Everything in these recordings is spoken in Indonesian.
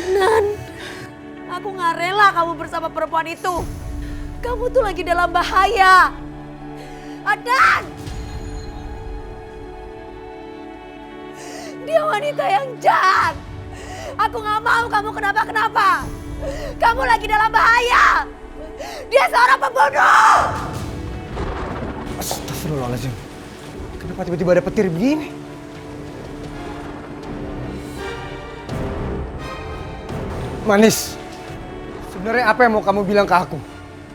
Adnan, aku gak rela kamu bersama perempuan itu. Kamu tuh lagi dalam bahaya. Adnan! Dia wanita yang jahat. Aku gak mau kamu kenapa-kenapa. Kamu lagi dalam bahaya. Dia seorang pembunuh. Astagfirullahaladzim. Kenapa tiba-tiba ada petir begini? Manis, sebenarnya apa yang mau kamu bilang ke aku?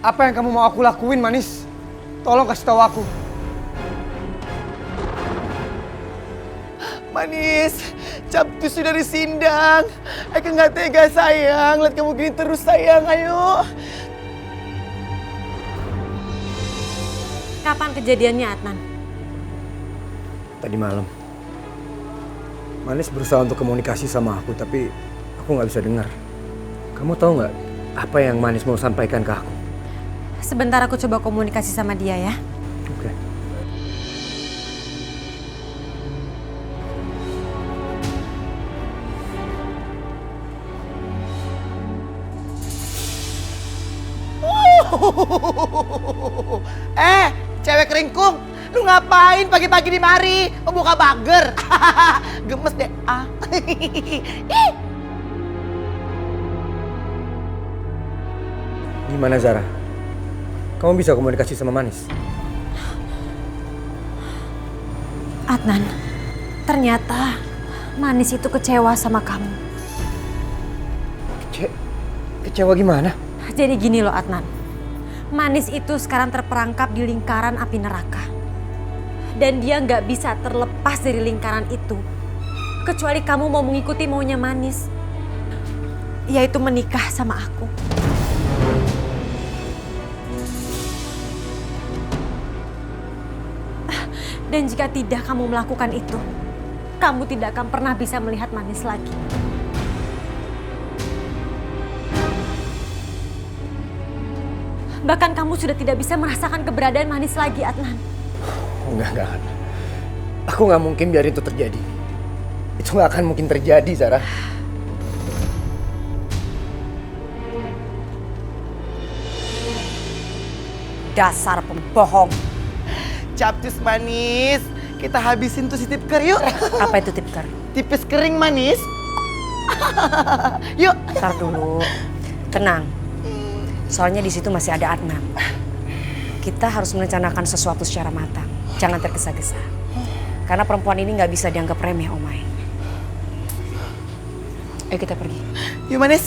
Apa yang kamu mau aku lakuin, Manis? Tolong kasih tahu aku. Manis, Capcus sudah disindang. Aku nggak tega sayang, lihat kamu gini terus sayang, ayo. Kapan kejadiannya, Adnan? Tadi malam. Manis berusaha untuk komunikasi sama aku, tapi aku nggak bisa dengar. Kamu tahu nggak apa yang Manis mau sampaikan ke aku? Sebentar aku coba komunikasi sama dia ya. Oke. Cewek keringkung, lu ngapain pagi-pagi di mari? Mau buka bager? Gemes deh. Gimana Zara? Kamu bisa komunikasi sama Manis? Adnan, ternyata Manis itu kecewa sama kamu. Kecewa gimana? Jadi gini loh Adnan, Manis itu sekarang terperangkap di lingkaran api neraka. Dan dia nggak bisa terlepas dari lingkaran itu. Kecuali kamu mau mengikuti maunya Manis. Yaitu menikah sama aku. Dan jika tidak kamu melakukan itu, kamu tidak akan pernah bisa melihat Manis lagi. Bahkan kamu sudah tidak bisa merasakan keberadaan Manis lagi, Adnan. Enggak. Aku nggak mungkin biarin itu terjadi. Itu nggak akan mungkin terjadi, Zara. Dasar pembohong. Capcus Manis, kita habisin tuh si tipker yuk. Apa itu tipker? Tipis kering Manis. Yuk. Ntar dulu, tenang. Soalnya di situ masih ada Adnan. Kita harus merencanakan sesuatu secara matang. Jangan tergesa-gesa. Karena perempuan ini nggak bisa dianggap remeh, Omai. Ayo kita pergi. Yuk Manis.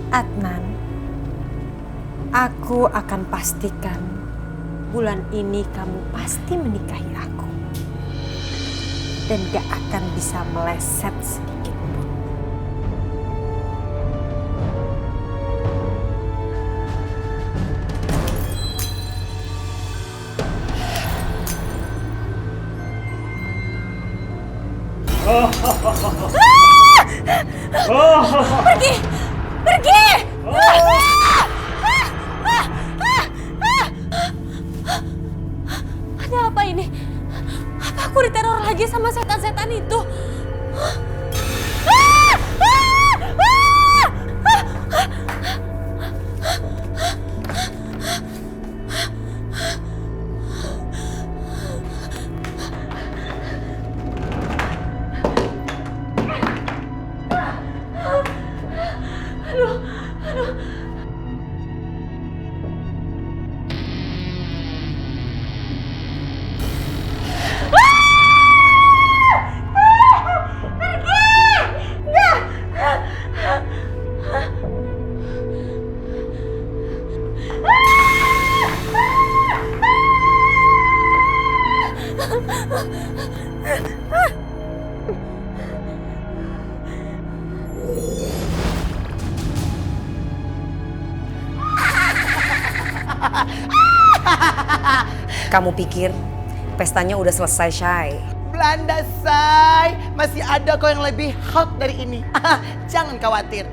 Adnan, aku akan pastikan bulan ini kamu pasti menikahi aku. Dan gak akan bisa meleset sedikit pun. Pergi! Pergi! Ada apa ini? Apa aku diteror lagi sama setan-setan itu? Kamu pikir pestanya udah selesai, Syai? Belanda say, masih ada kok yang lebih hot dari ini. Jangan khawatir.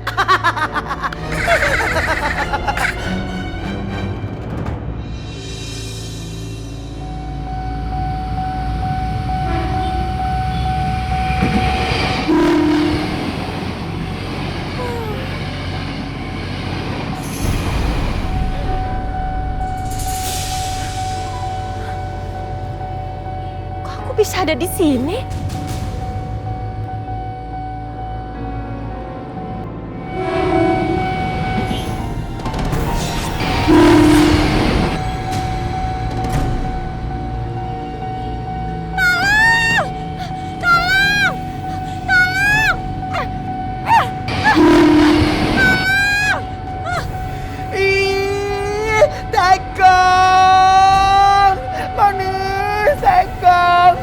bisa ada di sini? Ih, Tekong! Manis, Tekong!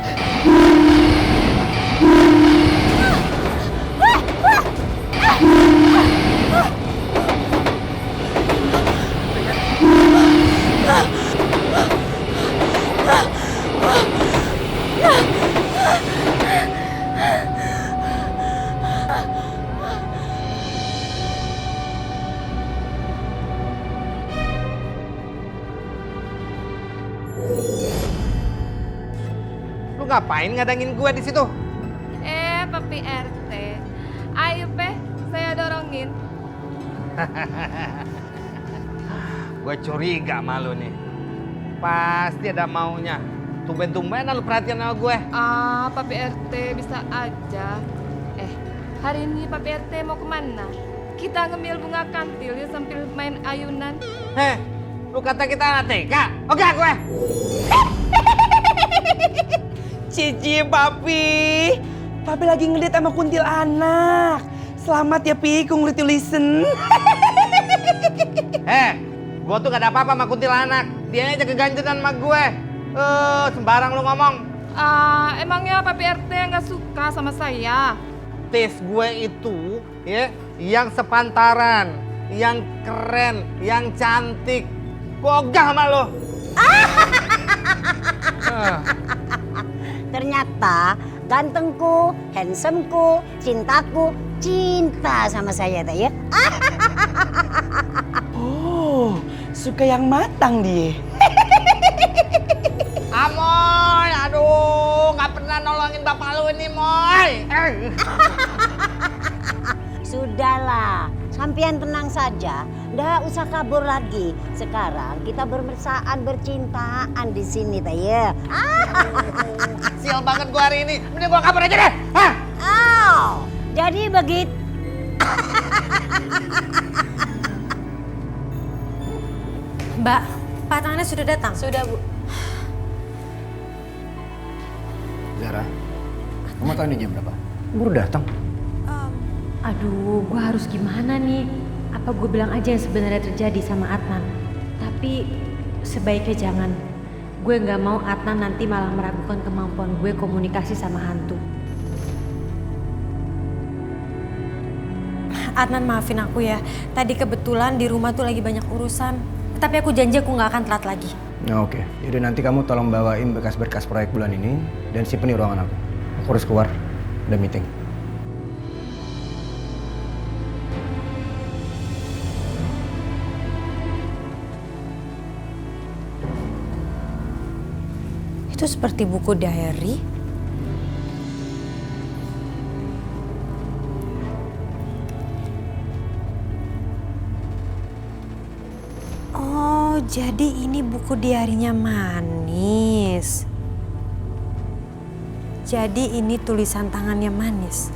Lu ngapain ngadangin gue di situ? Papi RT. Ayo, Pe, saya dorongin. Gue curiga sama lu nih. Pasti ada maunya. Tumben-tumben lu perhatian sama gue. Papi RT bisa aja. Hari ini Papi RT mau kemana? Kita ngemil bunga kantil ya sambil main ayunan. Lu kata kita anak TK? Oke gue. Cici, Papi. Papi lagi ngeliat sama kuntilanak. Selamat ya, Pi, congratulations. Gue tuh gak ada apa-apa sama kuntilanak. Dia aja keganjenan sama gue. Sembarang lu ngomong. Emangnya Papi RT nggak suka sama saya? Tes gue itu ya yang sepantaran, yang keren, yang cantik. Gue ogah sama lo. Ternyata gantengku, handsome-ku, cintaku, cinta sama saya ya. Oh, suka yang matang dia. Amoy, aduh, nggak pernah nolongin bapak lu ini, Moy. Sudahlah, sampean tenang saja. Nggak usah kabur lagi. Sekarang kita bermesraan, bercintaan di sini ya. Sial banget gua hari ini. Mending gua kabur aja deh. Jadi begitu. Mbak, pasangannya sudah datang. Sudah, Bu. Zara, kamu tahu ini jam berapa? Baru datang. Aduh, gue harus gimana nih? Apa gue bilang aja yang sebenarnya terjadi sama Adnan? Tapi sebaiknya jangan. Gue nggak mau Adnan nanti malah meragukan kemampuan gue komunikasi sama hantu. Adnan, maafin aku ya. Tadi kebetulan di rumah tuh lagi banyak urusan. Tapi aku janji aku nggak akan telat lagi. Nah, oke. Jadi nanti kamu tolong bawain berkas-berkas proyek bulan ini dan simpen di ruangan aku. Aku harus keluar. Ada meeting. Itu seperti buku diary. Oh, jadi ini buku diarinya Manis. Jadi ini tulisan tangannya Manis.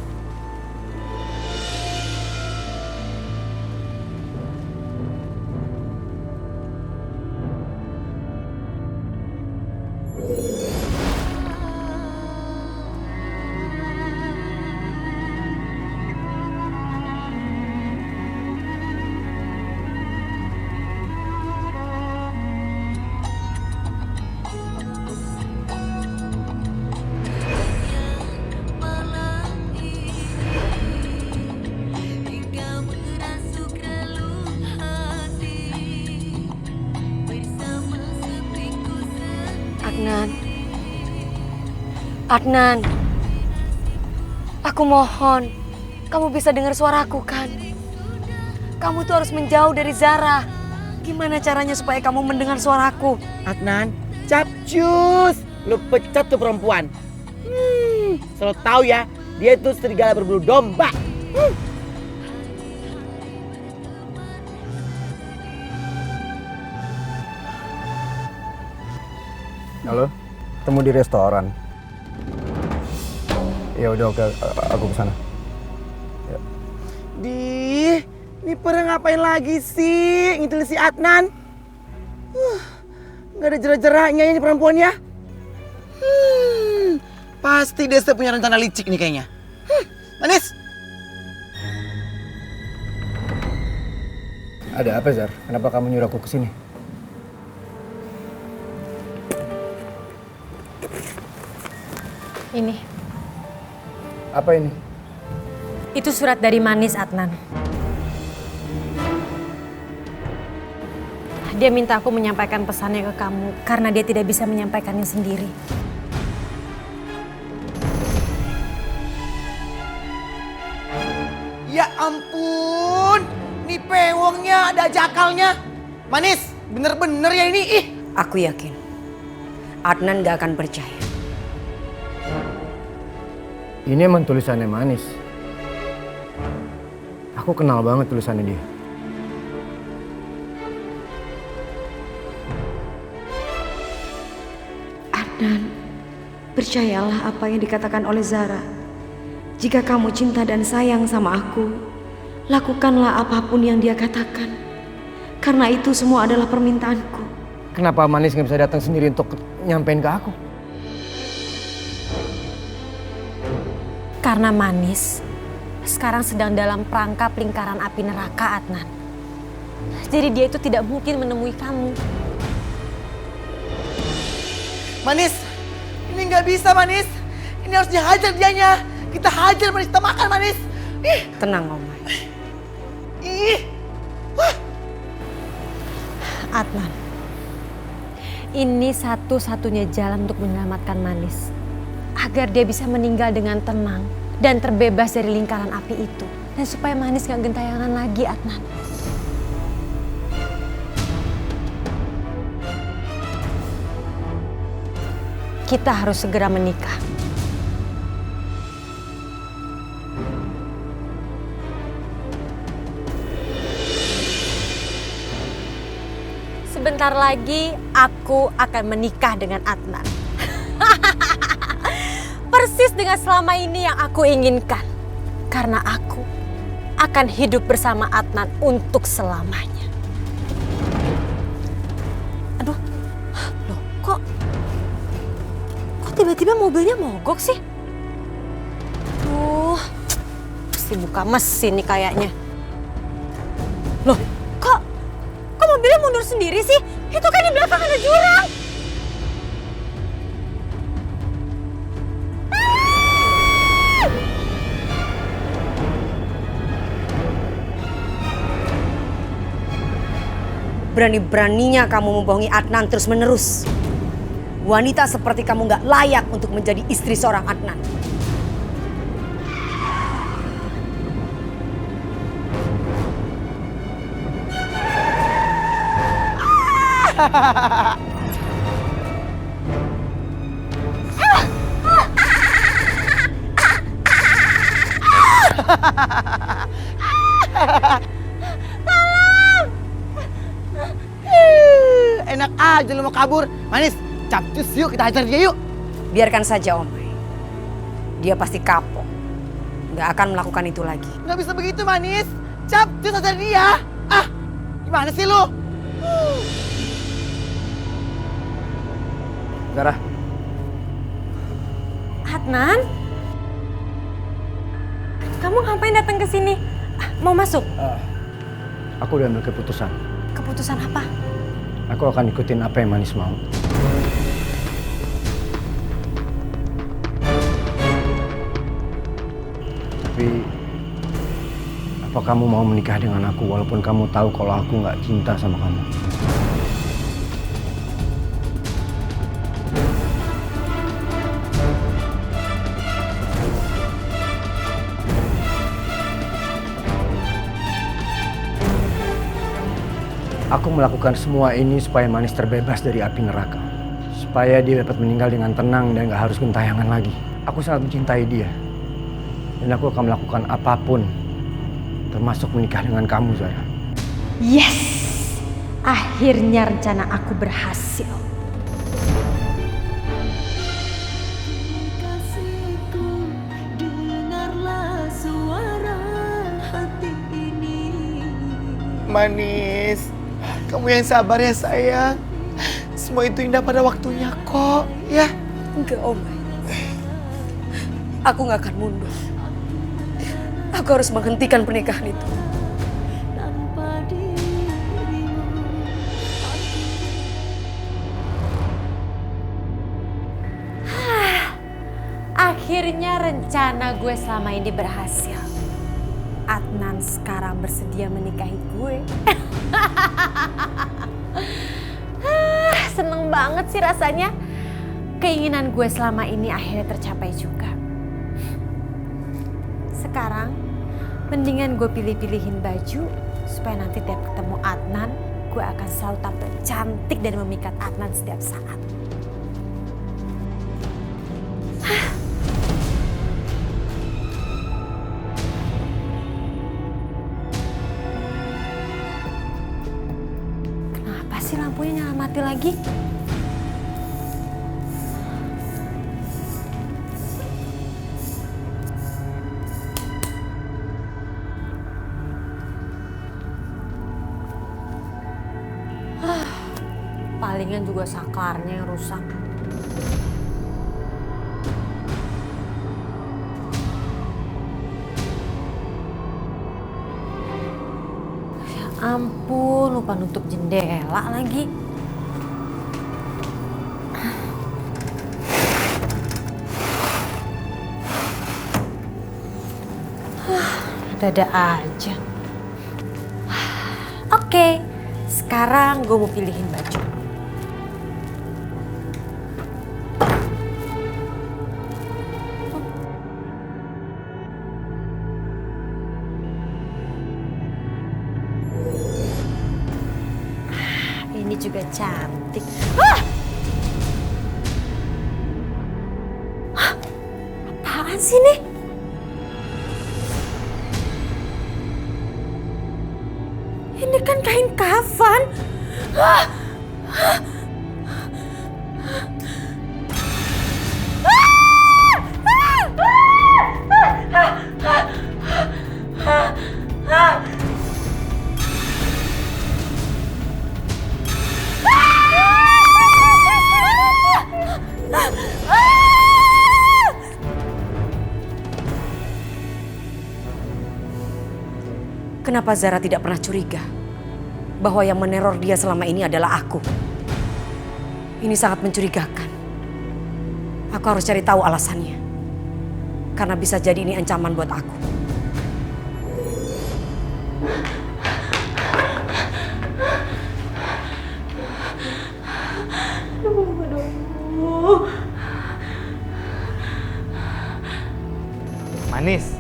Adnan, aku mohon, kamu bisa dengar suaraku kan? Kamu tuh harus menjauh dari Zara. Gimana caranya supaya kamu mendengar suaraku? Adnan, capcus. Lu pecat tuh perempuan. Selalu tahu ya, dia itu serigala berbulu domba. Halo, ketemu di restoran. Ya udah oke, aku kesana. Ya. Ini pada ngapain lagi sih ngintil si Adnan? Nggak ada jerak-jeraknya ini perempuannya. Pasti Desa punya rencana licik nih kayaknya. Manis. Ada apa Zar? Kenapa kamu nyuruh aku kesini? Ini, Apa ini? itu surat dari Manis, Adnan. Dia minta aku menyampaikan pesannya ke kamu karena dia tidak bisa menyampaikannya sendiri. Ya ampun, nih pewongnya ada jakalnya. Manis, bener-bener ya ini. Aku yakin Adnan gak akan percaya. Ini emang tulisannya Manis. Aku kenal banget tulisannya dia. Adnan, percayalah apa yang dikatakan oleh Zara. Jika kamu cinta dan sayang sama aku, lakukanlah apapun yang dia katakan. Karena itu semua adalah permintaanku. Kenapa Manis nggak bisa datang sendiri untuk nyampein ke aku? Karena Manis sekarang sedang dalam perangkap lingkaran api neraka, Adnan. Jadi dia itu tidak mungkin menemui kamu. Manis, ini nggak bisa Manis. Ini harus dihajar dianya. Kita hajar Manis, kita makan Manis. Tenang, Omai. Adnan, ini satu-satunya jalan untuk menyelamatkan Manis. Agar dia bisa meninggal dengan tenang dan terbebas dari lingkaran api itu. Dan supaya Manis gak gentayangan lagi, Adnan. Kita harus segera menikah. Sebentar lagi aku akan menikah dengan Adnan. Persis dengan selama ini yang aku inginkan. Karena aku akan hidup bersama Adnan untuk selamanya. Aduh, loh kok tiba-tiba mobilnya mogok sih? Pasti buka mesin nih kayaknya. Loh, kok mobilnya mundur sendiri sih? Itu kan di belakang ada jurang. Berani-beraninya kamu membohongi Adnan terus-menerus. Wanita seperti kamu gak layak untuk menjadi istri seorang Adnan. Enak aja lu mau kabur. Manis, capcus yuk kita hajar dia yuk. Biarkan saja, Omai. Dia pasti kapok. Gak akan melakukan itu lagi. Nggak bisa begitu Manis. Capcus hajar dia. Gimana sih lu? Zara, Adnan? Kamu ngapain datang ke sini? Mau masuk? aku udah ambil keputusan. Keputusan apa? Aku akan ikutin apa yang Manis mau. Tapi, apa kamu mau menikah dengan aku walaupun kamu tahu kalau aku nggak cinta sama kamu? Aku melakukan semua ini supaya Manis terbebas dari api neraka. Supaya dia dapat meninggal dengan tenang dan gak harus gentayangan lagi. Aku sangat mencintai dia. Dan aku akan melakukan apapun. Termasuk menikah dengan kamu, Zara. Yes! Akhirnya rencana aku berhasil. Manis, kamu yang sabar ya sayang. Semua itu indah pada waktunya kok, ya. Enggak, Omai. Aku gak akan mundur. Aku harus menghentikan pernikahan itu. Akhirnya rencana gue selama ini berhasil. Adnan sekarang bersedia menikahi gue. Seneng banget sih rasanya. Keinginan gue selama ini akhirnya tercapai juga. Sekarang mendingan gue pilih-pilihin baju supaya nanti tiap ketemu Adnan gue akan selalu tampil cantik dan memikat Adnan setiap saat. Kenapa sih lampunya nyala mati lagi? Palingan juga saklarnya yang rusak. Ya ampun, lupa nutup jendela lagi. Dada aja. Oke, sekarang gue mau pilihin baju. Ini juga cantik. Apaan sih nih? Ini kan kain kafan. Kenapa Zara tidak pernah curiga bahwa yang meneror dia selama ini adalah aku? Ini sangat mencurigakan. Aku harus cari tahu alasannya. Karena bisa jadi ini ancaman buat aku. Manis,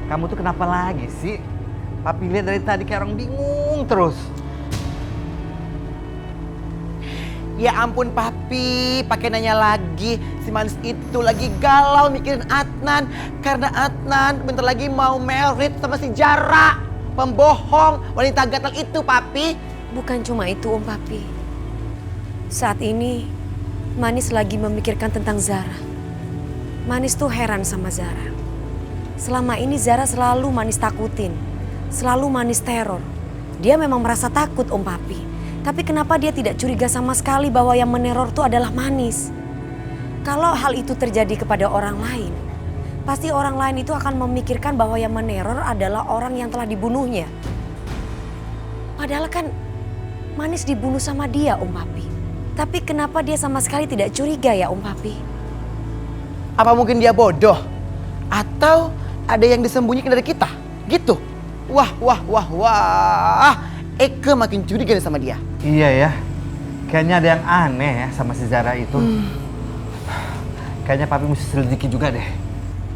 kamu tuh kenapa lagi sih? Papi lihat dari tadi kayak orang bingung terus. Ya ampun Papi, pakai nanya lagi. Si Manis itu lagi galau mikirin Adnan. Karena Adnan bentar lagi mau married sama si Zara. Pembohong, wanita gatal itu Papi. Bukan cuma itu Om Papi. Saat ini Manis lagi memikirkan tentang Zara. Manis tuh heran sama Zara. Selama ini Zara selalu Manis takutin. Selalu Manis teror. Dia memang merasa takut Om Papi. Tapi kenapa dia tidak curiga sama sekali bahwa yang meneror itu adalah Manis? Kalau hal itu terjadi kepada orang lain, pasti orang lain itu akan memikirkan bahwa yang meneror adalah orang yang telah dibunuhnya. Padahal kan Manis dibunuh sama dia Om Papi. Tapi kenapa dia sama sekali tidak curiga ya Om Papi? Apa mungkin dia bodoh? Atau ada yang disembunyikan dari kita? Gitu? Wah. Eke makin curiga sama dia. Iya ya, kayaknya ada yang aneh ya sama si Zara itu. Kayaknya Papi mesti selidiki juga deh.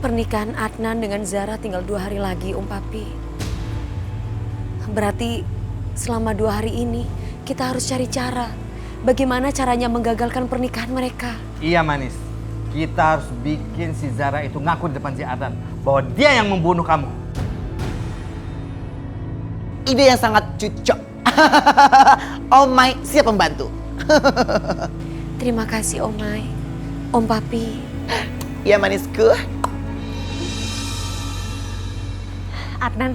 Pernikahan Adnan dengan Zara tinggal 2 hari lagi Om Papi. Berarti selama 2 hari ini kita harus cari cara. Bagaimana caranya menggagalkan pernikahan mereka? Iya Manis, kita harus bikin si Zara itu ngaku di depan si Adnan bahwa dia yang membunuh kamu. Ide yang sangat cocok. Omai siap membantu. Terima kasih Omai, Om Papi. Ya Manisku. Adnan,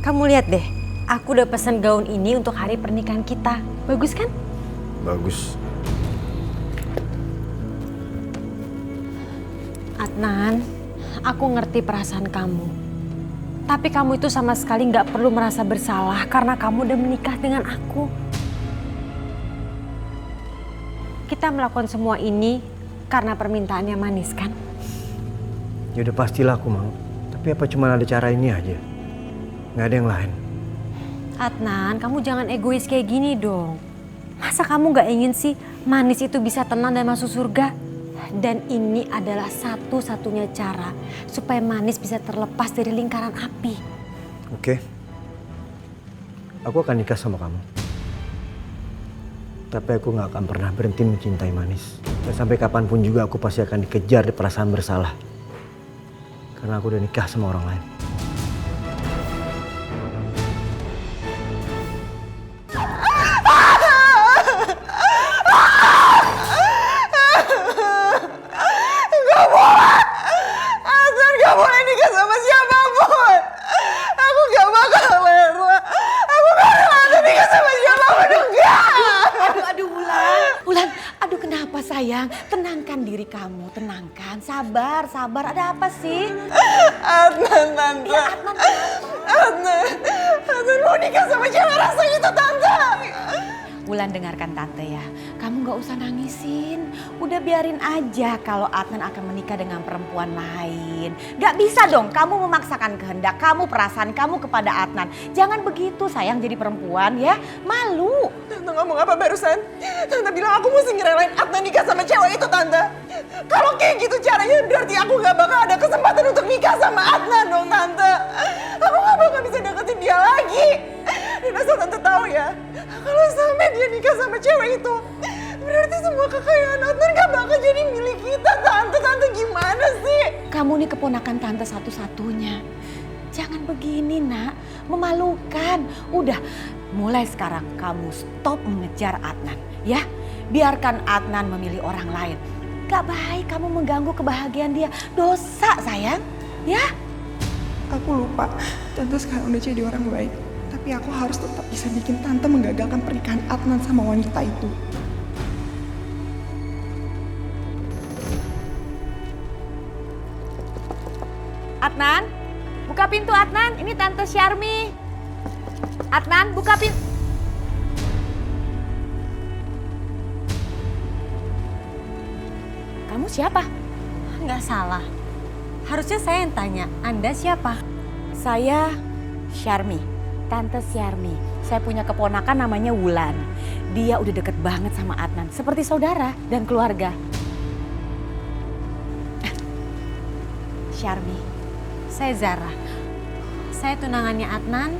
kamu lihat deh. Aku udah pesen gaun ini untuk hari pernikahan kita. Bagus kan? Bagus. Adnan, aku ngerti perasaan kamu. Tapi kamu itu sama sekali nggak perlu merasa bersalah karena kamu udah menikah dengan aku. Kita melakukan semua ini karena permintaannya Manis kan? Ya udah pastilah aku mau. Tapi apa cuma ada cara ini aja? Nggak ada yang lain. Adnan, kamu jangan egois kayak gini dong. Masa kamu nggak ingin sih Manis itu bisa tenang dan masuk surga? Dan ini adalah satu-satunya cara supaya Manis bisa terlepas dari lingkaran api. Oke. Aku akan nikah sama kamu. Tapi aku nggak akan pernah berhenti mencintai Manis. Dan sampai kapanpun juga aku pasti akan dikejar di perasaan bersalah. Karena aku udah nikah sama orang lain. Adnan gak boleh nikah sama siapapun. Aku gak bakal rela. Aku gak rela Adnan nikah sama siapapun. Enggak. Aduh Wulan. Wulan, aduh kenapa sayang? Tenangkan diri kamu, tenangkan. Sabar, sabar. Ada apa sih? Adnan, Tante. Ya, Adnan. Adnan mau nikah sama cewek rasa itu, Tante. Wulan dengarkan Tante ya. Kamu gak usah nangisin. Udah biarin aja kalau Adnan akan menikah dengan perempuan lain. Gak bisa dong kamu memaksakan kehendak kamu, perasaan kamu kepada Adnan. Jangan begitu sayang jadi perempuan ya. Malu. Tante ngomong apa barusan? Tante bilang aku mesti ngerelain Adnan nikah sama cewek itu, Tante. Kalau kayak gitu caranya berarti aku gak bakal ada kesempatan untuk nikah sama Adnan dong, Tante. Aku gak bakal bisa deketin dia lagi. Dan asal Tante tahu ya, kalau sampai dia nikah sama cewek itu, berarti semua kekayaan Adnan gak bakal jadi milik kita, Tante. Tante gimana sih? Kamu nih keponakan Tante satu-satunya. Jangan begini nak, memalukan. Udah, mulai sekarang kamu stop mengejar Adnan ya. Biarkan Adnan memilih orang lain. Gak baik kamu mengganggu kebahagiaan dia. Dosa sayang, ya. Aku lupa, Tante sekarang udah jadi orang baik. Tapi aku harus tetap bisa bikin Tante menggagalkan pernikahan Adnan sama wanita itu. Adnan, buka pintu Adnan. Ini Tante Syarmi. Adnan, buka pintu. Kamu siapa? Nggak salah. Harusnya saya yang tanya, Anda siapa? Saya Syarmi, Tante Syarmi. Saya punya keponakan namanya Wulan. Dia udah deket banget sama Adnan, seperti saudara dan keluarga. Syarmi. Saya Zara. Saya tunangannya Adnan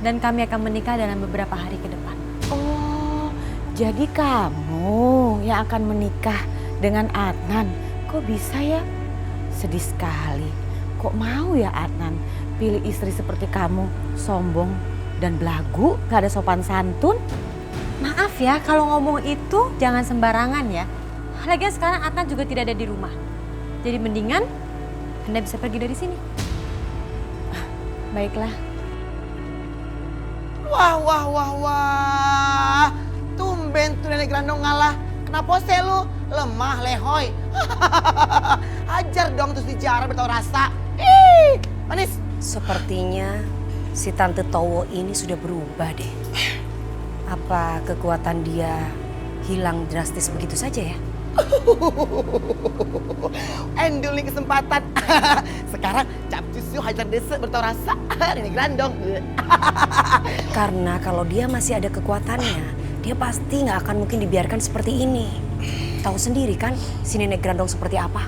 dan kami akan menikah dalam beberapa hari ke depan. Oh, jadi kamu yang akan menikah dengan Adnan. Kok bisa ya? Sedih sekali. Kok mau ya Adnan pilih istri seperti kamu, sombong dan belagu, gak ada sopan santun? Maaf ya, kalau ngomong itu jangan sembarangan ya. Lagian sekarang Adnan juga tidak ada di rumah. Jadi mendingan Anda bisa pergi dari sini. Baiklah. Wah. Tumben tuh Nenek Grandong ngalah. Kenapa sih lu? Lemah, lehoy. Ajar dong tuh si Jara bertahu rasa. Ih, Manis. Sepertinya si Tante Towo ini sudah berubah deh. Apa kekuatan dia hilang drastis begitu saja ya? Endul nih kesempatan. Sekarang capcus yuk hajar desa bertahu rasa. Nenek Grandong. Karena kalau dia masih ada kekuatannya, dia pasti nggak akan mungkin dibiarkan seperti ini. Tahu sendiri kan si Nenek Grandong seperti apa?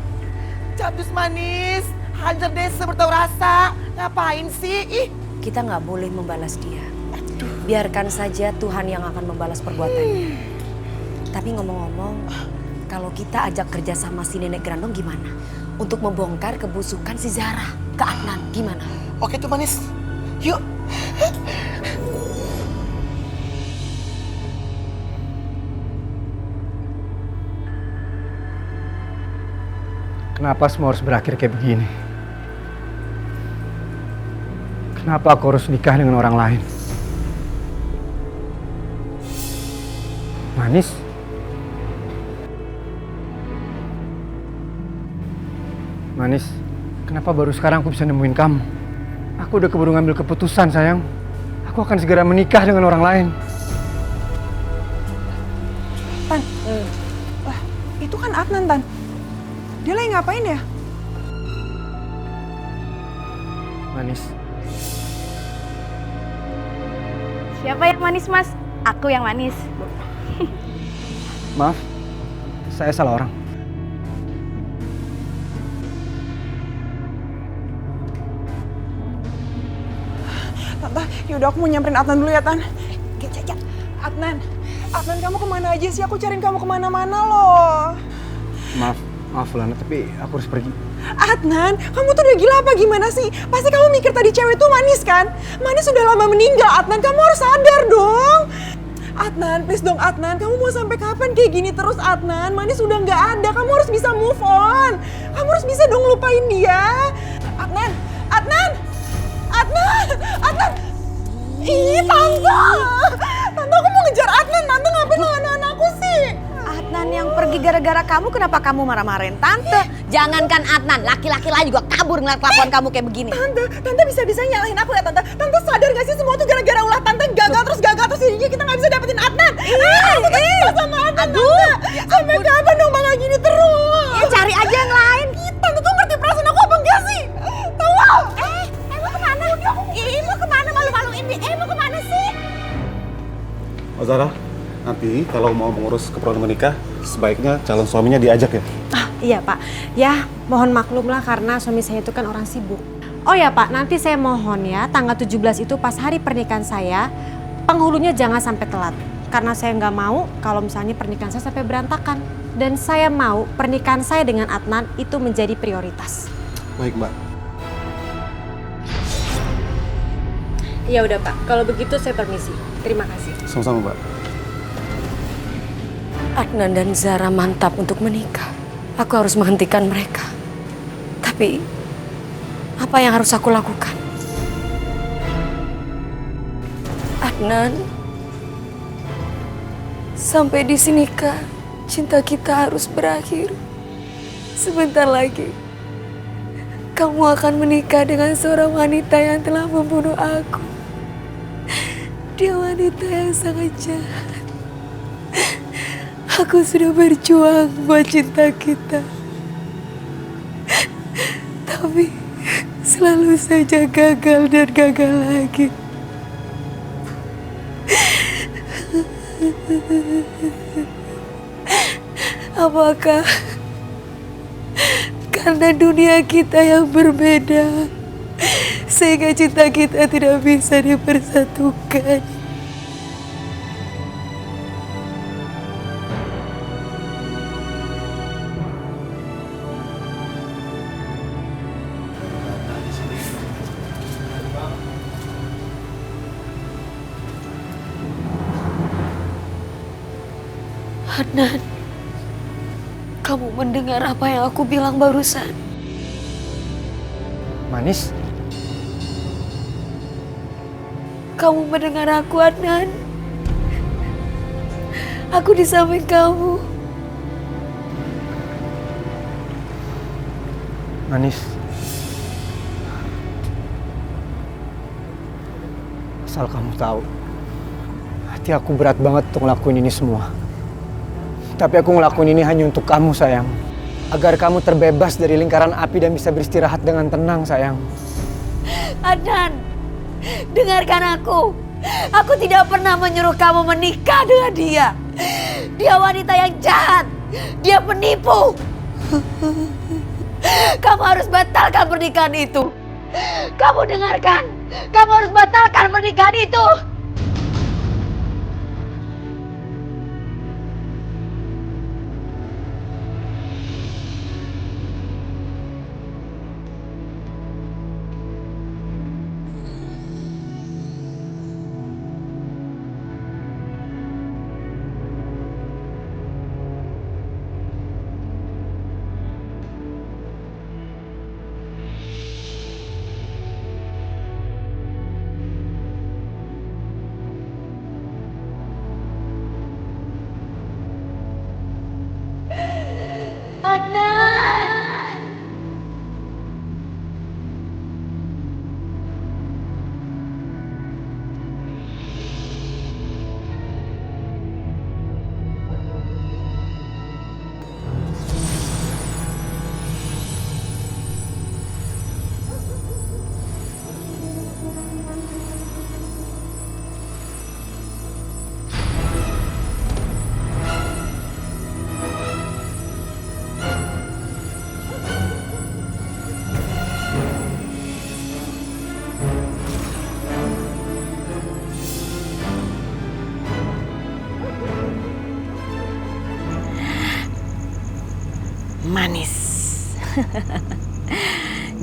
Capcus manis, hajar desa bertahu rasa. Ngapain sih? Ih. Kita nggak boleh membalas dia. Biarkan saja Tuhan yang akan membalas perbuatannya. Tapi ngomong-ngomong, kalau kita ajak kerja sama si Nenek Grandong gimana? Untuk membongkar kebusukan si Zara ke Adnan, gimana? Oke tuh Manis, yuk. Kenapa semua harus berakhir kayak begini? Kenapa aku harus nikah dengan orang lain? Manis? Manis, kenapa baru sekarang aku bisa nemuin kamu? Aku udah keburu ngambil keputusan, sayang. Aku akan segera menikah dengan orang lain. Tan, lah itu kan Adnan, Tan. Dia lagi ngapain ya? Manis, Siapa yang manis, Mas? Aku yang manis. maaf, saya salah orang. Tante, yaudah aku mau nyamperin Adnan dulu ya, Tan. Adnan, Adnan kamu kemana aja sih? Aku cariin kamu kemana-mana loh. Maaf Lana, tapi aku harus pergi. Adnan, kamu tuh udah gila apa gimana sih? Pasti kamu mikir tadi cewek itu Manis kan? Manis sudah lama meninggal, Adnan. Kamu harus sadar dong. Adnan, please dong Adnan. Kamu mau sampai kapan kayak gini terus, Adnan? Manis udah nggak ada. Kamu harus bisa move on. Kamu harus bisa dong lupain dia. Adnan, Adnan, Adnan, Adnan. Ih, Tante. Tante, aku mau ngejar Adnan. Tante ngapain nahan aku sih? Adnan yang pergi gara-gara kamu, kenapa kamu marah-marahin Tante? Jangankan Adnan, laki-laki lain juga kabur ngeliat kelakuan kamu kayak begini. Tante bisa-bisa nyalahin aku ya, Tante. Tante sadar gak sih semua tuh gara-gara ulah Tante gagal terus jadinya kita gak bisa dapetin Adnan. Aku tuh cinta sama Adnan, Tante. Sampai kapan dong malah gini terus? Ya cari aja yang lain. Tante tuh ngerti perasaan aku apa enggak sih? Tahu? Mau kemana? Mau kemana malu-maluin dia? Mau kemana sih? Mbak Zara, nanti kalau mau mengurus keperluan menikah, sebaiknya calon suaminya diajak ya. Iya Pak, ya mohon maklum lah karena suami saya itu kan orang sibuk. Oh ya Pak, nanti saya mohon ya tanggal 17 itu pas hari pernikahan saya, penghulunya jangan sampai telat. Karena saya nggak mau kalau misalnya pernikahan saya sampai berantakan. Dan saya mau pernikahan saya dengan Adnan itu menjadi prioritas. Baik Mbak. Ya udah Pak, kalau begitu saya permisi. Terima kasih. Sama-sama Mbak. Adnan dan Zara mantap untuk menikah. Aku harus menghentikan mereka. Tapi, apa yang harus aku lakukan? Adnan, sampai di sinikah cinta kita harus berakhir? Sebentar lagi, kamu akan menikah dengan seorang wanita yang telah membunuh aku. Dia wanita yang sangat jahat. Aku sudah berjuang buat cinta kita. Tapi selalu saja gagal dan gagal lagi. Apakah karena dunia kita yang berbeda sehingga cinta kita tidak bisa dipersatukan? Adnan, kamu mendengar apa yang aku bilang barusan? Manis? Kamu mendengar aku, Adnan? Aku di samping kamu. Manis. Asal kamu tahu, hati aku berat banget untuk ngelakuin ini semua. Tapi aku ngelakuin ini hanya untuk kamu, sayang. Agar kamu terbebas dari lingkaran api dan bisa beristirahat dengan tenang, sayang. Adnan, dengarkan aku. Aku tidak pernah menyuruh kamu menikah dengan dia. Dia wanita yang jahat. Dia penipu. Kamu harus batalkan pernikahan itu. Kamu dengarkan. Kamu harus batalkan pernikahan itu.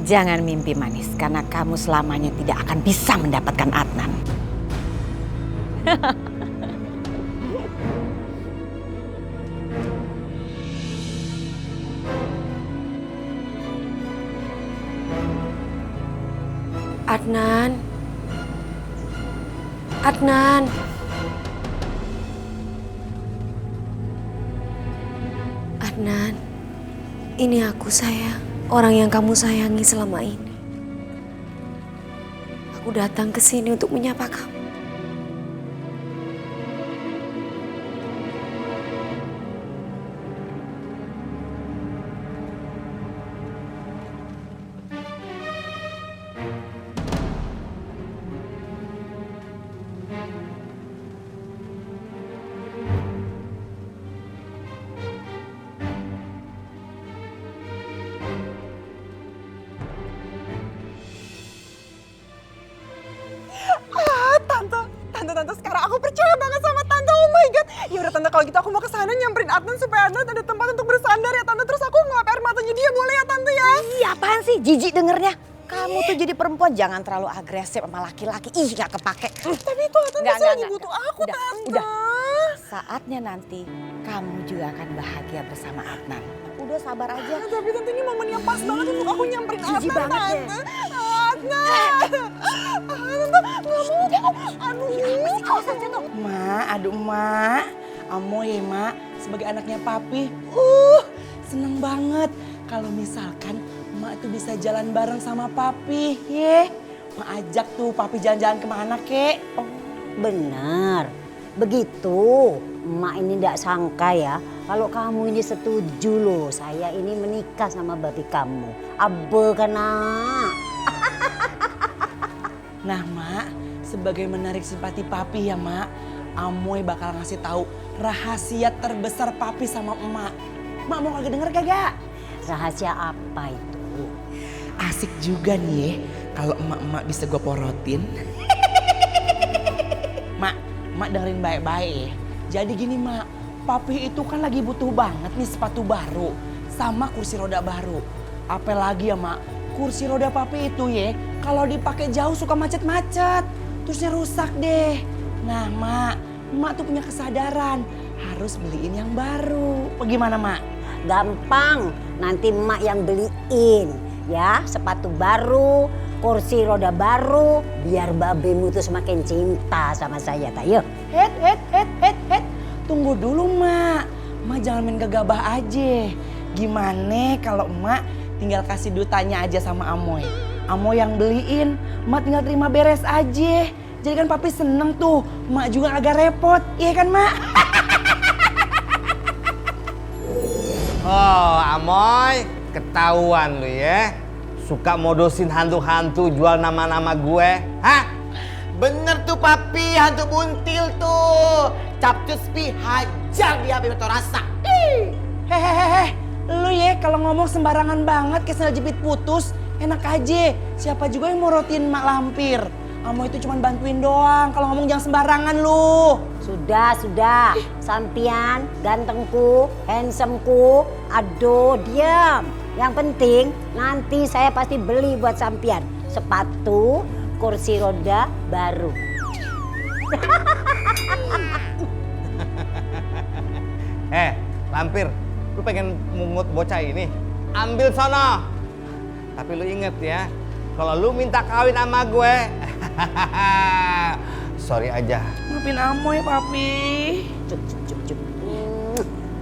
Jangan mimpi manis, karena kamu selamanya tidak akan bisa mendapatkan Adnan. Adnan. Adnan. Adnan, ini aku sayang. Orang yang kamu sayangi selama ini. Aku datang ke sini untuk menyapa kamu. Tante, sekarang aku percaya banget sama Tante. Oh my God. Ya udah Tante, kalau gitu aku mau ke sana nyamperin Adnan supaya Adnan ada tempat untuk bersandar ya Tante. Terus aku ngelap air matanya dia, boleh ya Tante ya? Iya, apaan sih? Jijik dengernya. Kamu tuh jadi perempuan jangan terlalu agresif sama laki-laki. Ih, gak kepake. Tapi itu Adnan pasti lagi butuh aku, udah, Tante. Udah. Saatnya nanti kamu juga akan bahagia bersama Adnan. Udah sabar aja. Tapi Tante, ini momen yang pas banget untuk aku nyamperin Jijik Adnan, banget Tante. Adnan. Tante, gak mau. Aduh. Apa sih kau saja tuh? Mak, aduh mak. Amoy ya mak, sebagai anaknya papi. Seneng banget kalau misalkan mak itu bisa jalan bareng sama papi. Mak ajak tuh papi jalan-jalan kemana kek. Oh, benar. Begitu. Emak ini tidak sangka ya. Kalau kamu ini setuju loh. Saya ini menikah sama babi kamu. Abe kena. Nah mak, sebagai menarik simpati papi ya mak, Amoy bakal ngasih tahu rahasia terbesar papi sama emak. Mak mau kagak denger kagak? Rahasia apa itu? Asik juga nih ya, kalau emak-emak bisa gue porotin. Mak dengerin baik-baik ya. Jadi gini mak, papi itu kan lagi butuh banget nih sepatu baru sama kursi roda baru. Apalagi ya mak, kursi roda papi itu ya, kalau dipakai jauh suka macet-macet, terusnya rusak deh. Nah mak tuh punya kesadaran harus beliin yang baru. Bagaimana mak? Gampang, nanti emak yang beliin ya, sepatu baru, kursi roda baru, biar babemu tuh semakin cinta sama saya. Tayo. Het. Tunggu dulu mak. Mak jangan main gegabah aja. Gimana kalau emak tinggal kasih duitanya aja sama Amoy. Amoy yang beliin, emak tinggal terima beres aja. Jadi kan papi seneng tuh, emak juga agak repot. Iya kan mak? Oh, Amoy, ketahuan lu ya. Suka modosin hantu-hantu jual nama-nama gue. Hah? Bener tuh papi, hantu buntil tuh. Capcus pi hajar dia sampai rasa. Hehehe, lu ya kalau ngomong sembarangan banget kayak sendal jepit putus. Enak aja, siapa juga yang mau rotin mak lampir. Amoy itu cuma bantuin doang, kalau ngomong jangan sembarangan lu. Sudah. Sampian, gantengku, handsomeku, aduh diam. Yang penting nanti saya pasti beli buat sampian sepatu, kursi roda baru. Lampir, lu pengen mungut bocah ini? Ambil sono. Tapi lu inget ya, kalau lu minta kawin sama gue, sorry aja. Maafin Amoy papi. Cuk.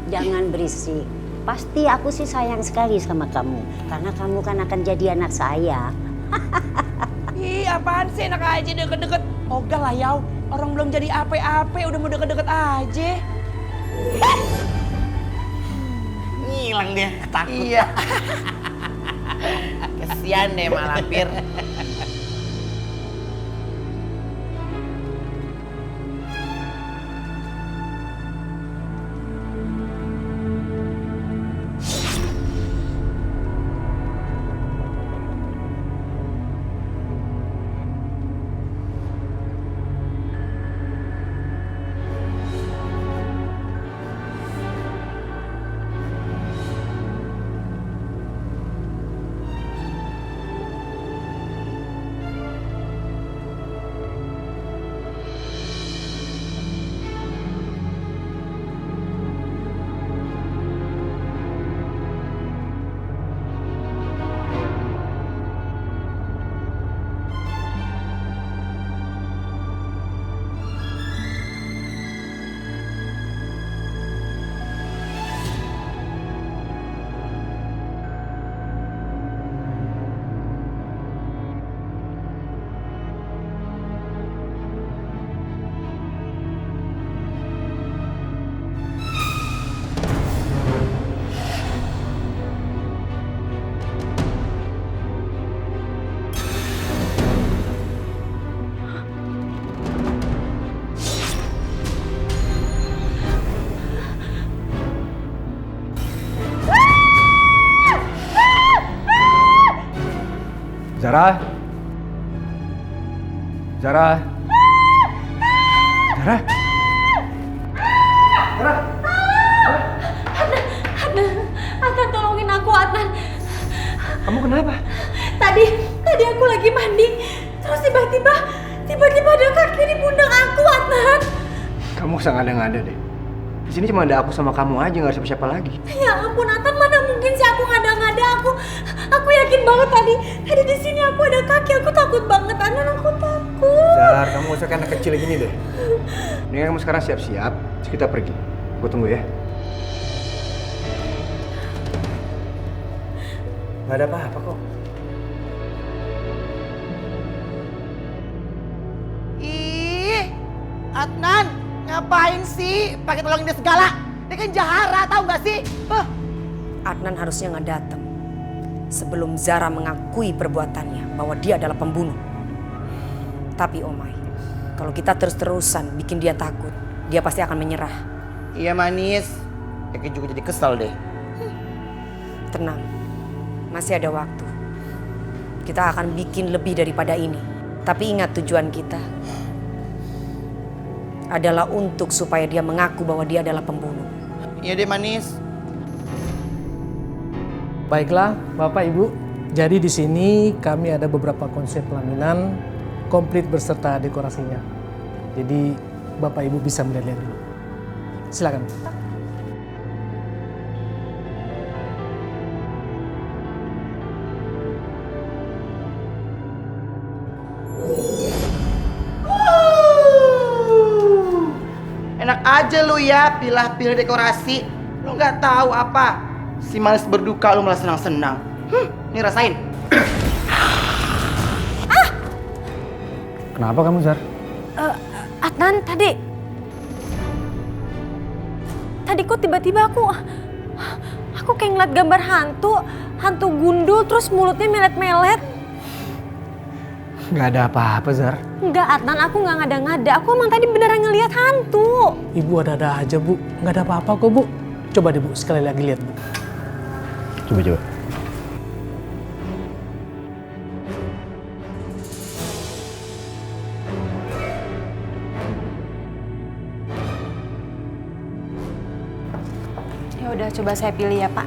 Jangan berisik. Pasti aku sih sayang sekali sama kamu. Karena kamu kan akan jadi anak saya. Ih apaan sih enak aja deket-deket. Ogah lah yaw, orang belum jadi apa-apa udah mau deket-deket aja. Ngilang dia, takut. Iya. Kesian deh mak lampir. Zara? Zara? Zara? Zara? Adnan, tolongin aku, Adnan. Kamu kenapa? Tadi aku lagi mandi, terus tiba-tiba ada kaki di pundak aku, Adnan. Kamu usah ngada-ngada deh. Di sini cuma ada aku sama kamu aja, nggak ada siapa-siapa lagi. Ya ampun, Adnan, mana mungkin sih aku ngada-ngada. Aku yakin banget tadi di sini aku ada kaki. Aku takut banget, Adnan, aku takut. Zar, kamu usah kayak anak kecil gini deh. Ini kamu sekarang siap-siap, terus kita pergi. Aku tunggu ya. Gak ada apa-apa kok. Ih, Adnan, ngapain sih pakai tolongin dia segala? Dia kan jahara, tahu nggak sih? Adnan harusnya nggak datang sebelum Zara mengakui perbuatannya bahwa dia adalah pembunuh. Tapi Omai, kalau kita terus-terusan bikin dia takut, dia pasti akan menyerah. Iya manis, Eki juga jadi kesal deh. Tenang, masih ada waktu. Kita akan bikin lebih daripada ini. Tapi ingat tujuan kita adalah untuk supaya dia mengaku bahwa dia adalah pembunuh. Iya deh manis. Baiklah, Bapak Ibu. Jadi di sini kami ada beberapa konsep pelaminan komplit beserta dekorasinya. Jadi Bapak Ibu bisa melihat-lihat dulu. Silakan. Enak aja lu ya pilih-pilih dekorasi. Lu nggak tahu apa. Si manis berduka lu malah senang-senang. Nih rasain. Kenapa kamu, Zar? Adnan, tadi kok tiba-tiba aku kayak ngeliat gambar hantu gundul terus mulutnya melet-melet. Gak ada apa-apa, Zar. Enggak, Adnan, aku nggak ngada-ngada. Aku emang tadi beneran ngeliat hantu. Ibu ada-ada aja, Bu. Nggak ada apa-apa kok, Bu. Coba deh, Bu. Sekali lagi lihat, Bu. Coba. Ya udah, coba saya pilih ya, Pak.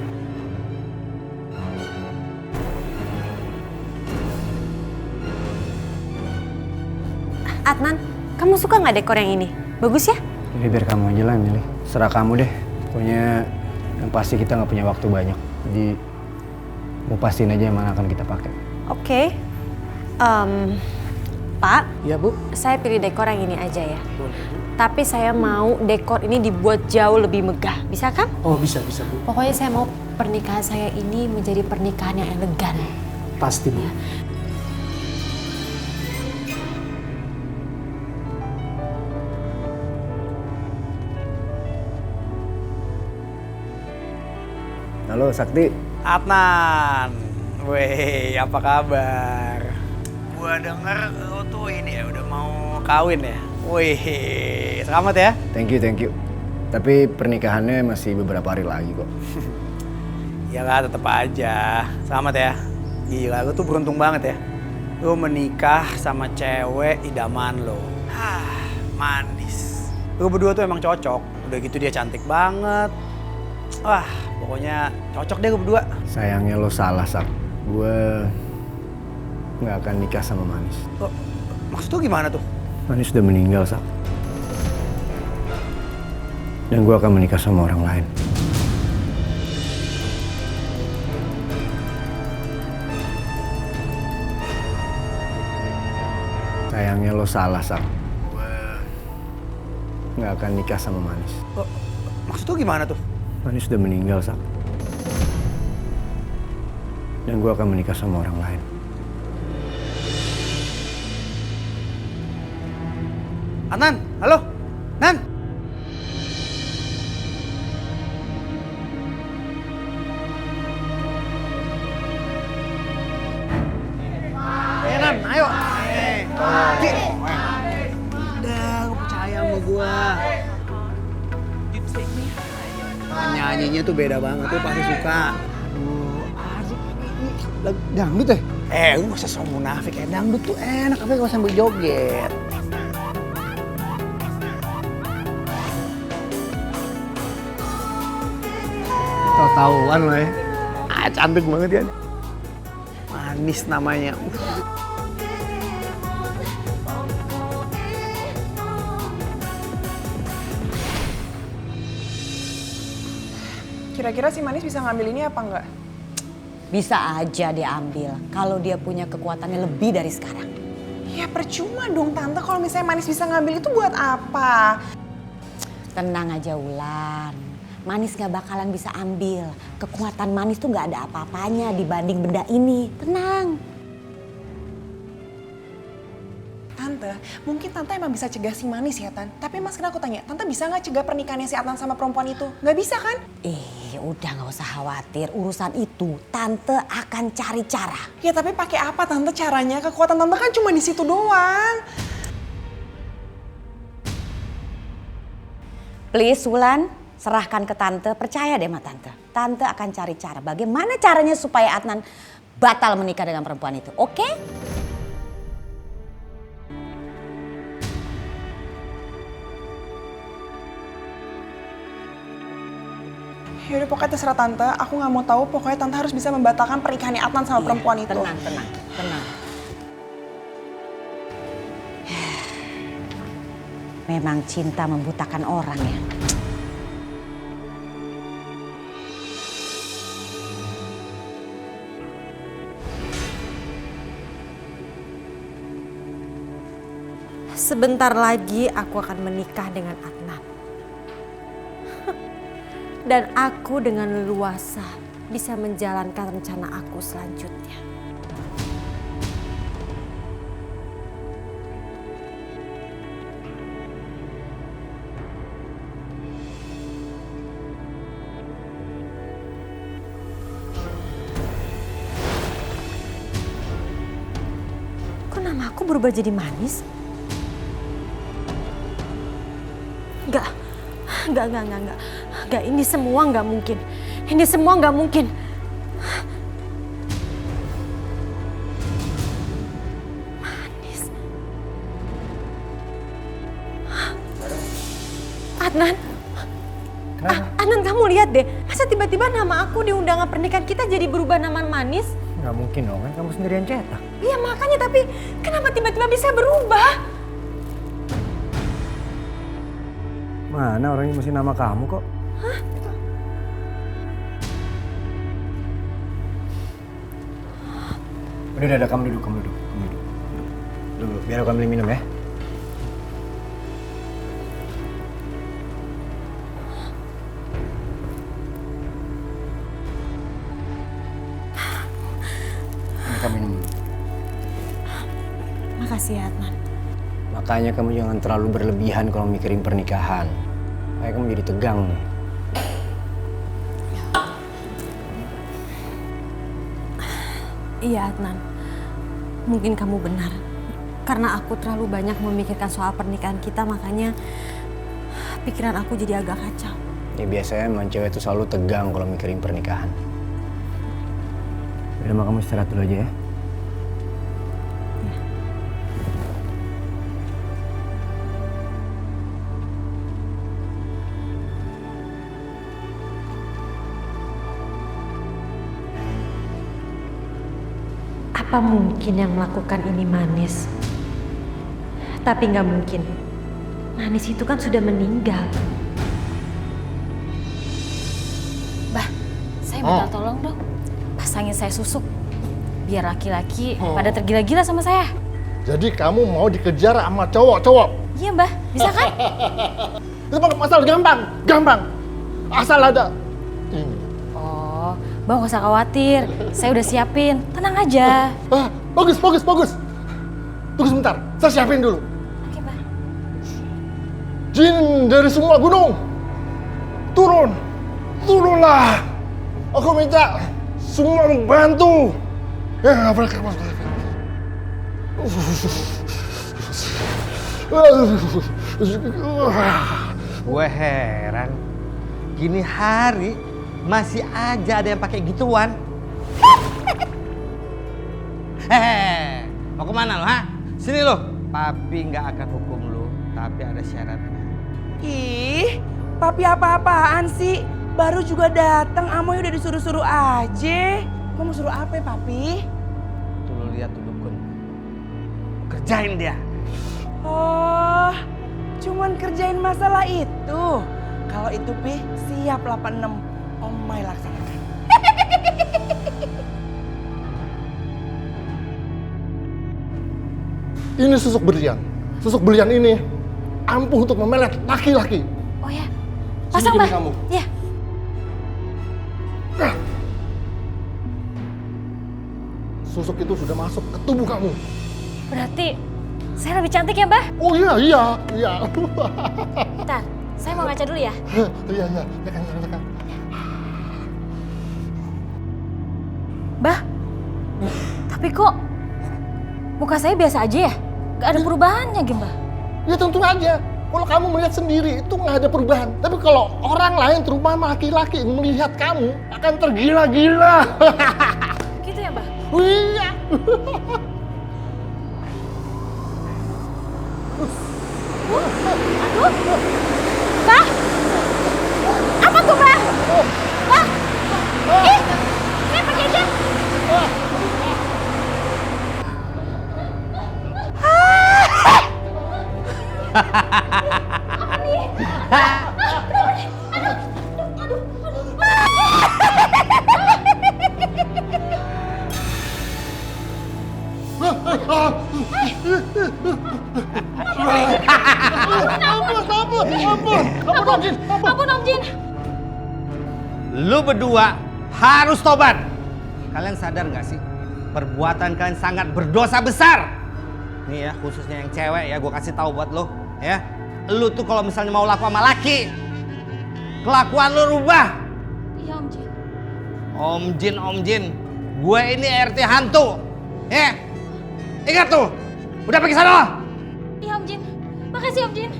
Adnan, kamu suka nggak dekor yang ini? Bagus ya? Jadi biar kamu aja lah yang milih. Serah kamu deh. Pokoknya yang pasti kita nggak punya waktu banyak. Jadi mau pastiin aja yang mana akan kita pakai. Oke. Pak. Iya, Bu. Saya pilih dekor yang ini aja ya. Tapi saya mau dekor ini dibuat jauh lebih megah. Bisa kan? Oh, bisa, Bu. Pokoknya saya mau pernikahan saya ini menjadi pernikahan yang elegan. Pasti, Bu. Ya. Halo, Sakti. Adnan, weh, apa kabar? Gua denger lo tuh ini ya udah mau kawin ya. Wih, selamat ya. Thank you. Tapi pernikahannya masih beberapa hari lagi kok. Ya lah, tetep aja. Selamat ya. Gila, lo tuh beruntung banget ya. Lo menikah sama cewek idaman lo. Manis. Lo berdua tuh emang cocok. Udah gitu dia cantik banget. Wah, pokoknya cocok deh gue berdua. Sayangnya lo salah, Sak. Gue nggak akan nikah sama Manis. Oh, maksud lo gimana tuh? Manis udah meninggal, Sak. Dan gue akan menikah sama orang lain. Sayangnya lo salah, Sak. Gue nggak akan nikah sama Manis. Oh, maksud lo gimana tuh? Manis udah meninggal, Sak. Dan gue akan menikah sama orang lain. Adnan, halo? Nan? Nan, ayo. Udah, percaya sama gua. Nyanyinya tuh beda banget, tuh pasti suka. Dangdut ya? Gak usah sok munafik, dangdut tuh enak, tapi gak sambil joget. Tahu-tahuan lo ya. Cantik banget ya. Manis namanya. Kira-kira si Manis bisa ngambil ini apa enggak? Bisa aja dia ambil kalau dia punya kekuatannya lebih dari sekarang. Ya percuma dong Tante kalau misalnya Manis bisa ngambil itu buat apa? Tenang aja Wulan. Manis gak bakalan bisa ambil. Kekuatan Manis tuh gak ada apa-apanya dibanding benda ini. Tenang. Tante, mungkin Tante emang bisa cegah si Manis ya Tan. Tapi Mas kena aku tanya, Tante bisa gak cegah pernikahannya si Adnan sama perempuan itu? Gak bisa kan? Udah gak usah khawatir. Urusan itu Tante akan cari cara. Ya tapi pakai apa Tante caranya? Kekuatan Tante kan cuma di situ doang. Please Wulan, serahkan ke Tante. Percaya deh sama Tante. Tante akan cari cara. Bagaimana caranya supaya Adnan batal menikah dengan perempuan itu. Oke? Yaudah pokoknya terserah Tante, aku gak mau tahu. Pokoknya Tante harus bisa membatalkan pernikahannya Adnan sama perempuan itu. Tenang. Memang cinta membutakan orang ya. Sebentar lagi aku akan menikah dengan Adnan. Dan aku dengan leluasa bisa menjalankan rencana aku selanjutnya. Kok nama aku berubah jadi Manis? Enggak, ini semua enggak mungkin. Ini semua enggak mungkin. Manis. Adnan. Adnan, kamu lihat deh. Masa tiba-tiba nama aku di undangan pernikahan kita jadi berubah nama Manis? Nggak mungkin dong, kan kamu sendiri yang cetak. Iya makanya, tapi kenapa tiba-tiba bisa berubah? Mana orangnya mesti nama kamu kok? Hah? Udah, kamu duduk. Dulu, biar aku ambil minum ya. Kamu minum dulu. Makasih ya, Adnan. Makanya kamu jangan terlalu berlebihan kalau mikirin pernikahan. Kayak kamu jadi tegang nih. Iya Adnan, mungkin kamu benar. Karena aku terlalu banyak memikirkan soal pernikahan kita, makanya pikiran aku jadi agak kacau. Ya biasanya emang cewek itu selalu tegang kalau mikirin pernikahan. Udah mah kamu istirahat dulu aja ya. Apa mungkin yang melakukan ini Manis? Tapi nggak mungkin. Manis itu kan sudah meninggal. Bah, saya minta tolong dong. Pasangin saya susuk. Biar laki-laki pada tergila-gila sama saya. Jadi kamu mau dikejar sama cowok-cowok? Iya Mbah, bisa kan? Itu masalah gampang. Asal ada ini. Oh, Mbah gak usah khawatir. Saya udah siapin, tenang aja. Bagus. Tunggu sebentar, saya siapin dulu. Oke, Mbah. Jin dari semua gunung, turunlah. Aku minta semua membantu. Ya, apa? Gue heran, gini hari masih aja ada yang pakai gituan. Mau kemana lo, ha? Sini lo. Papi nggak akan hukum lo, tapi ada syaratnya. Ih, papi apa-apaan sih? Baru juga datang, Amoy udah disuruh-suruh aja. Mau suruh apa ya, papi? Tuh lo lihat tuh dukun. Kerjain dia. Oh, cuman kerjain masalah itu. Kalau itu, Pi, siap 86. Omay laksanakan. Ini susuk berlian. Susuk berlian ini ampuh untuk memelet laki-laki. Oh ya, pasang Sini Mbah. kamu. Ya. Susuk itu sudah masuk ke tubuh kamu. Berarti saya lebih cantik ya, Mbah? Oh iya. Bentar, saya mau ngaca dulu ya. Iya. Tekan. Mbah, tapi kok muka saya biasa aja ya? Gak ada perubahannya, Mbah? Ya tentu aja. Kalau kamu melihat sendiri itu nggak ada perubahan. Tapi kalau orang lain, terutama laki-laki, melihat kamu akan tergila-gila. Gitu ya, Mbah? Iya. Aduh, Mbah! Apa tuh, Mbah? Mbah! Ih, saya pergi aja. Apa nih? Aduh. Ampun, Om Jin. Lu berdua harus tobat. Kalian sadar gak sih? Perbuatan kalian sangat berdosa besar. Nih ya, khususnya yang cewek ya, gue kasih tahu buat lo. Ya, lu tuh kalau misalnya mau laku sama laki, kelakuan lu rubah. Iya, Om Jin. Om Jin, gue ini RT hantu. Ya, ingat tuh, udah pergi sana. Iya, Om Jin. Makasih, Om Jin.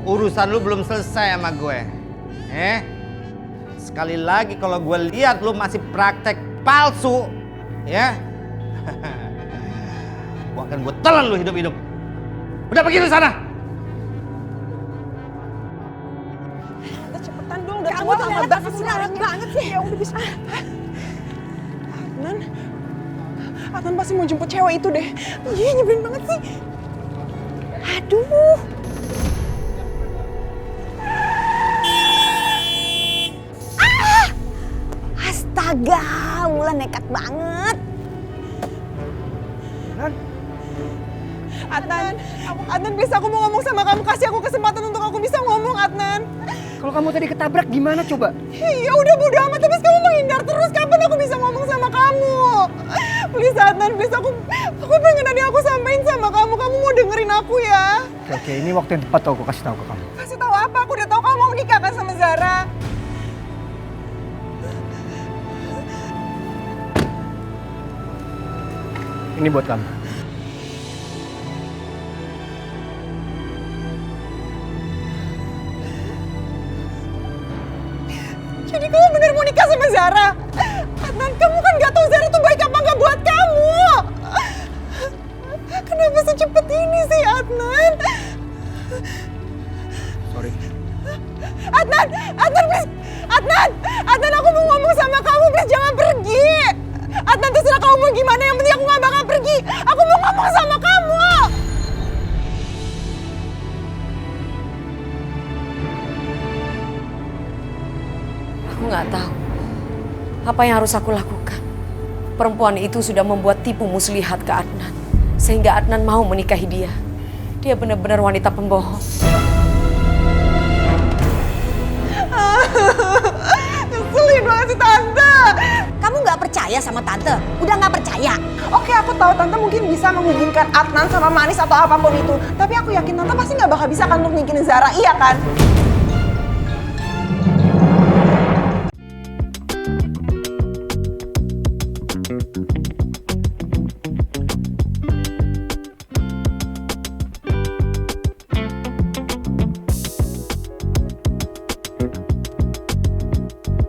Urusan lu belum selesai sama gue. Sekali lagi kalau gue lihat lu masih praktek palsu, ya, gue akan gue telan lu hidup-hidup. Udah pergi lu sana. Cepetan dong, udah tua lama banget sih, larang banget sih. Ya udah bisa. Adnan pasti mau jemput cewek itu deh. Iya, nyebelin banget sih. Aduh. Astaga, Mulan nekat banget. Adnan, please, aku mau ngomong sama kamu. Kasih aku kesempatan untuk aku bisa ngomong, Adnan. Kalau kamu tadi ketabrak gimana coba? Ya udah bodo amat, tapi kamu menghindar terus. Kapan aku bisa ngomong sama kamu? Please, Adnan, please, aku pengen tadi aku sampein sama kamu. Kamu mau dengerin aku ya? Oke, ini waktu yang tepat aku kasih tahu ke kamu. Kasih tahu apa? Aku udah tahu kamu mau menikah kan sama Zara. Ini buat kamu. Jadi kamu bener mau nikah sama Zara? Adnan, kamu kan gak tahu Zara tuh baik apa nggak buat kamu. Kenapa secepat ini sih, Adnan? Sorry. Adnan, please. Adnan, aku mau ngomong sama kamu, please jangan pergi. Adnan, terserah kamu mau gimana, yang penting aku gak bakal pergi. Aku mau ngomong sama kamu. Aku nggak tahu apa yang harus aku lakukan. Perempuan itu sudah membuat tipu muslihat ke Adnan, sehingga Adnan mau menikahi dia. Dia benar-benar wanita pembohong. Ngeselin banget sih, Tante. Kamu nggak percaya sama Tante? Udah nggak percaya? Oke, aku tahu Tante mungkin bisa menghubungkan Adnan sama Manis atau apapun itu. Tapi aku yakin Tante pasti nggak bakal bisa kan untuk nyingkirin Zara, iya kan?